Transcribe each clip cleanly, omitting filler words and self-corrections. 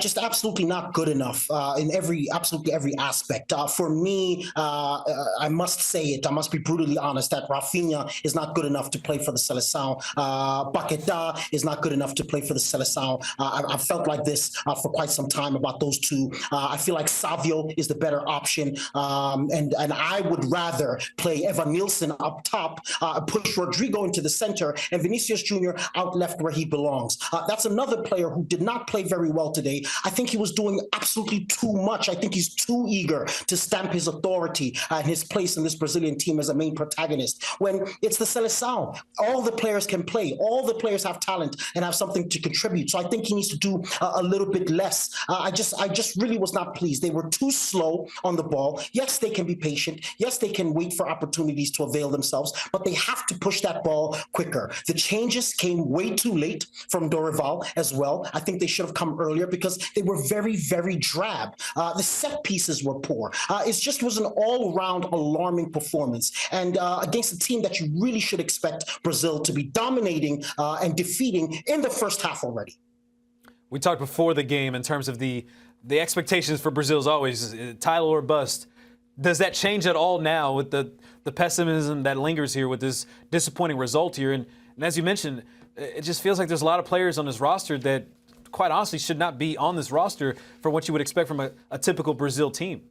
just absolutely not good enough in absolutely every aspect. For me, I must say it. I must be brutally honest that Rafinha is not good enough to play for the Seleção. Paquetá is not good enough to play for the Seleção. I've felt like this for quite some time about those two. I feel like Savio is the better option, and I would rather play Evan Nielsen up top, push Rodrigo into the center, and Vinicius Jr. out left where he belongs. That's another player who did not play very well today. I think he was doing absolutely too much. I think he's too eager to stamp his authority and his place in this Brazilian team as a main protagonist. When it's the Seleção, all the players can play. All the players have talent and have something to contribute. So I think he needs to do a little bit less. I just really was not pleased. They were too slow on the ball. Yes, they can be patient. Yes, they can wait for opportunities to avail themselves, but they have to push that ball quicker. The changes came way too late from Dorival as well. I think they should have come earlier because they were very, very drab. The set pieces were poor. It just was an all-around alarming performance. And against a team that you really should expect Brazil to be dominating and defeating in the first half already. We talked before the game in terms of the expectations for Brazil is always title or bust. Does that change at all now with the pessimism that lingers here with this disappointing result here? And as you mentioned, it just feels like there's a lot of players on this roster that quite honestly should not be on this roster for what you would expect from a typical Brazil team.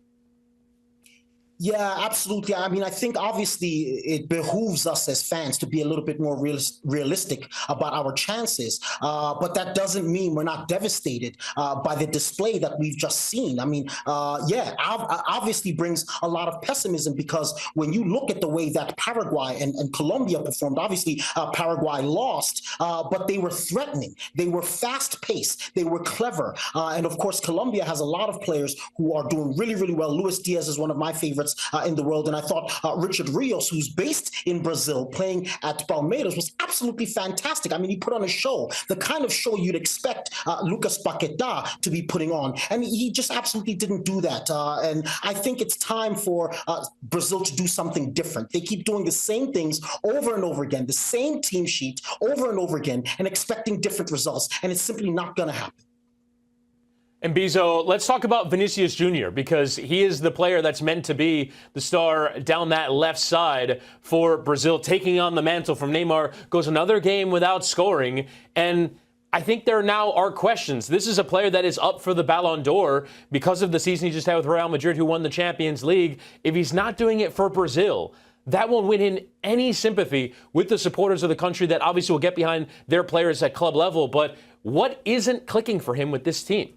Yeah, absolutely. I mean, I think obviously it behooves us as fans to be a little bit more realistic about our chances. But that doesn't mean we're not devastated by the display that we've just seen. I mean, obviously brings a lot of pessimism because when you look at the way that Paraguay and Colombia performed, obviously Paraguay lost, but they were threatening. They were fast-paced. They were clever. And of course, Colombia has a lot of players who are doing really, really well. Luis Diaz is one of my favorites in the world. And I thought Richard Rios, who's based in Brazil, playing at Palmeiras, was absolutely fantastic. I mean, he put on a show, the kind of show you'd expect Lucas Paquetá to be putting on. And he just absolutely didn't do that. And I think it's time for Brazil to do something different. They keep doing the same things over and over again, the same team sheet over and over again, and expecting different results. And it's simply not going to happen. And Mbizo, let's talk about Vinicius Jr. because he is the player that's meant to be the star down that left side for Brazil, taking on the mantle from Neymar. Goes another game without scoring, and I think there now are questions. This is a player that is up for the Ballon d'Or because of the season he just had with Real Madrid, who won the Champions League. If he's not doing it for Brazil, that won't win in any sympathy with the supporters of the country that obviously will get behind their players at club level. But what isn't clicking for him with this team?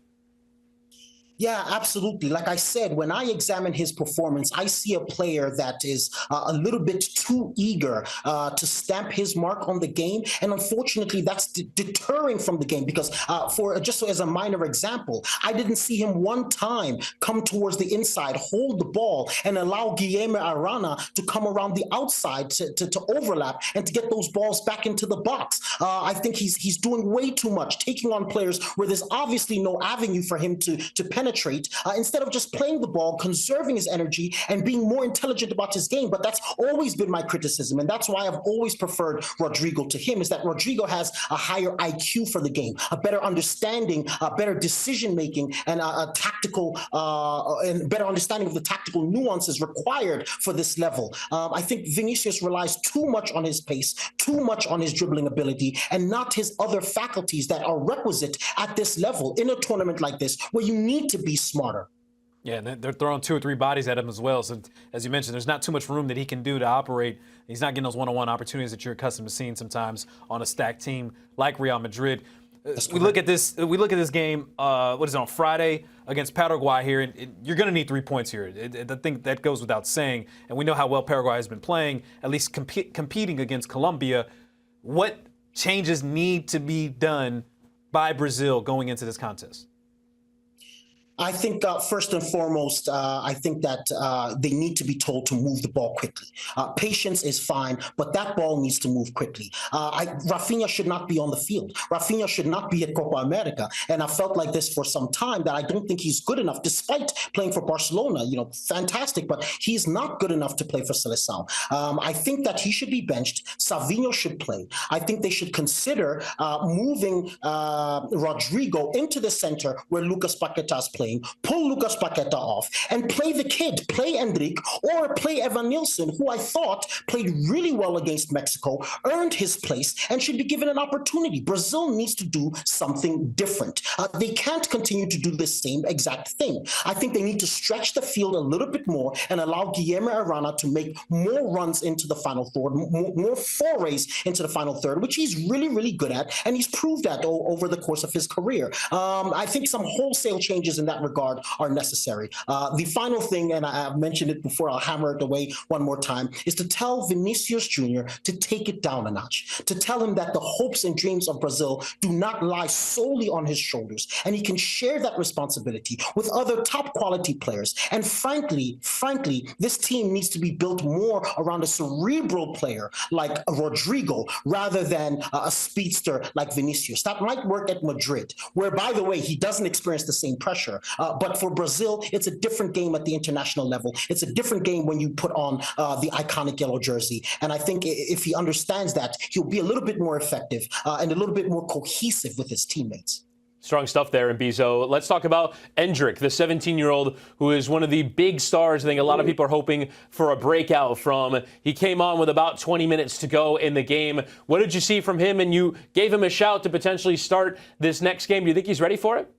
Yeah, absolutely. Like I said, when I examine his performance, I see a player that is a little bit too eager to stamp his mark on the game. And unfortunately, that's deterring from the game because just as a minor example, I didn't see him one time come towards the inside, hold the ball, and allow Guilherme Arana to come around the outside to overlap and to get those balls back into the box. I think he's doing way too much, taking on players where there's obviously no avenue for him to penetrate, instead of just playing the ball, conserving his energy, and being more intelligent about his game. But that's always been my criticism, and that's why I've always preferred Rodrigo to him, is that Rodrigo has a higher IQ for the game, a better understanding, a better decision-making, and a tactical and better understanding of the tactical nuances required for this level. I think Vinicius relies too much on his pace, too much on his dribbling ability, and not his other faculties that are requisite at this level in a tournament like this, where you need to be smarter. Yeah, and they're throwing 2 or 3 bodies at him as well. So, as you mentioned, there's not too much room that he can do to operate. He's not getting those one-on-one opportunities that you're accustomed to seeing sometimes on a stacked team like Real Madrid. We look at this game. What is it, on Friday against Paraguay here? And you're going to need 3 points here. I think that goes without saying. And we know how well Paraguay has been playing, at least competing against Colombia. What changes need to be done by Brazil going into this contest? I think first and foremost, I think that they need to be told to move the ball quickly. Patience is fine, but that ball needs to move quickly. Rafinha should not be on the field. Rafinha should not be at Copa America. And I felt like this for some time, that I don't think he's good enough, despite playing for Barcelona. Fantastic, but he's not good enough to play for Seleção. I think that he should be benched. Savinho should play. I think they should consider moving Rodrigo into the center where Lucas Paquetá is playing. Pull Lucas Paqueta off and play the kid, play Endrick, or play Evan Nilsson, who I thought played really well against Mexico, earned his place, and should be given an opportunity. Brazil needs to do something different. They can't continue to do the same exact thing. I think they need to stretch the field a little bit more and allow Guilherme Arana to make more runs into the final third, more forays into the final third, which he's really, really good at, and he's proved that over the course of his career. I think some wholesale changes in that regard are necessary. The final thing, and I've mentioned it before, I'll hammer it away one more time, is to tell Vinicius Jr. to take it down a notch, to tell him that the hopes and dreams of Brazil do not lie solely on his shoulders, and he can share that responsibility with other top quality players. And frankly, this team needs to be built more around a cerebral player like Rodrigo rather than a speedster like Vinicius. That might work at Madrid, where, by the way, he doesn't experience the same pressure. But for Brazil, it's a different game at the international level. It's a different game when you put on the iconic yellow jersey. And I think if he understands that, he'll be a little bit more effective and a little bit more cohesive with his teammates. Strong stuff there, Mbizo. Let's talk about Endrick, the 17-year-old who is one of the big stars I think a lot of people are hoping for a breakout from. He came on with about 20 minutes to go in the game. What did you see from him? And you gave him a shout to potentially start this next game. Do you think he's ready for it?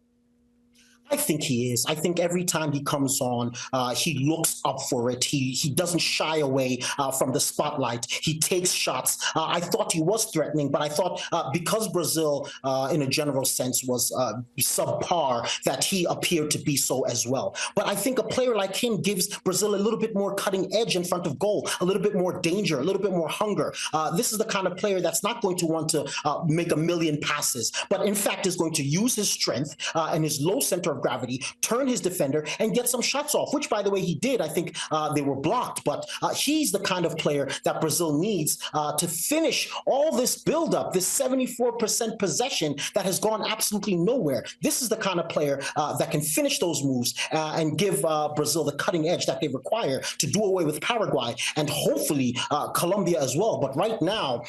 I think he is. I think every time he comes on, he looks up for it. He doesn't shy away from the spotlight. He takes shots. I thought he was threatening, but I thought because Brazil, in a general sense, was subpar, that he appeared to be so as well. But I think a player like him gives Brazil a little bit more cutting edge in front of goal, a little bit more danger, a little bit more hunger. This is the kind of player that's not going to want to make a million passes, but in fact is going to use his strength and his low center of gravity, turn his defender, and get some shots off, which, by the way, he did. I think they were blocked, but he's the kind of player that Brazil needs to finish all this buildup, this 74% possession that has gone absolutely nowhere. This is the kind of player that can finish those moves and give Brazil the cutting edge that they require to do away with Paraguay and hopefully Colombia as well. But right now,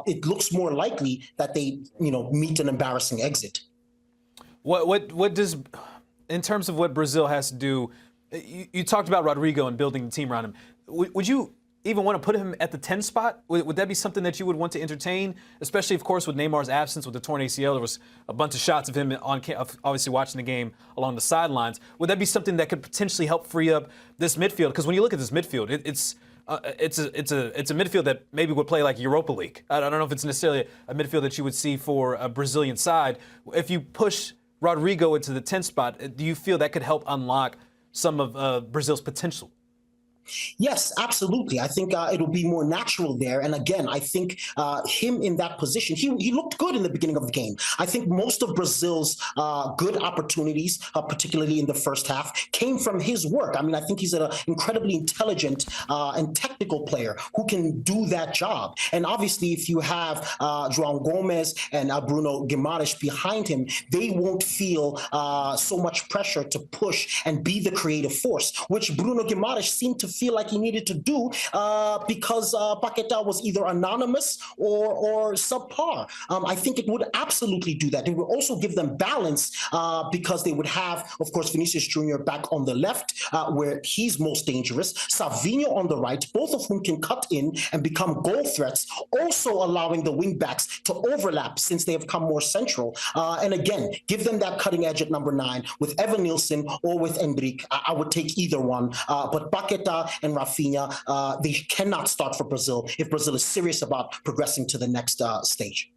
it looks more likely that they, meet an embarrassing exit. What does, in terms of what Brazil has to do, you talked about Rodrigo and building the team around him. Would you even want to put him at the 10 spot? Would that be something that you would want to entertain, especially, of course, with Neymar's absence with the torn ACL? There was a bunch of shots of him obviously watching the game along the sidelines. Would that be something that could potentially help free up this midfield? Because when you look at this midfield, it's a midfield that maybe would play like Europa League. I don't know if it's necessarily a midfield that you would see for a Brazilian side. If you push Rodrigo into the 10th spot, do you feel that could help unlock some of Brazil's potential? Yes, absolutely. I think it'll be more natural there. And again, I think him in that position, he looked good in the beginning of the game. I think most of Brazil's good opportunities, particularly in the first half, came from his work. I mean, I think he's an incredibly intelligent and technical player who can do that job. And obviously, if you have João Gomes and Bruno Guimarães behind him, they won't feel so much pressure to push and be the creative force, which Bruno Guimarães seemed to feel like he needed to do because Paquetá was either anonymous or subpar. I think it would absolutely do that. It would also give them balance because they would have, of course, Vinicius Jr. back on the left where he's most dangerous, Savinho on the right, both of whom can cut in and become goal threats, also allowing the wing backs to overlap since they have come more central. And again, give them that cutting edge at number 9 with Evan Nilsson or with Endrick. I would take either one. But Paquetá and Rafinha, they cannot start for Brazil if Brazil is serious about progressing to the next stage.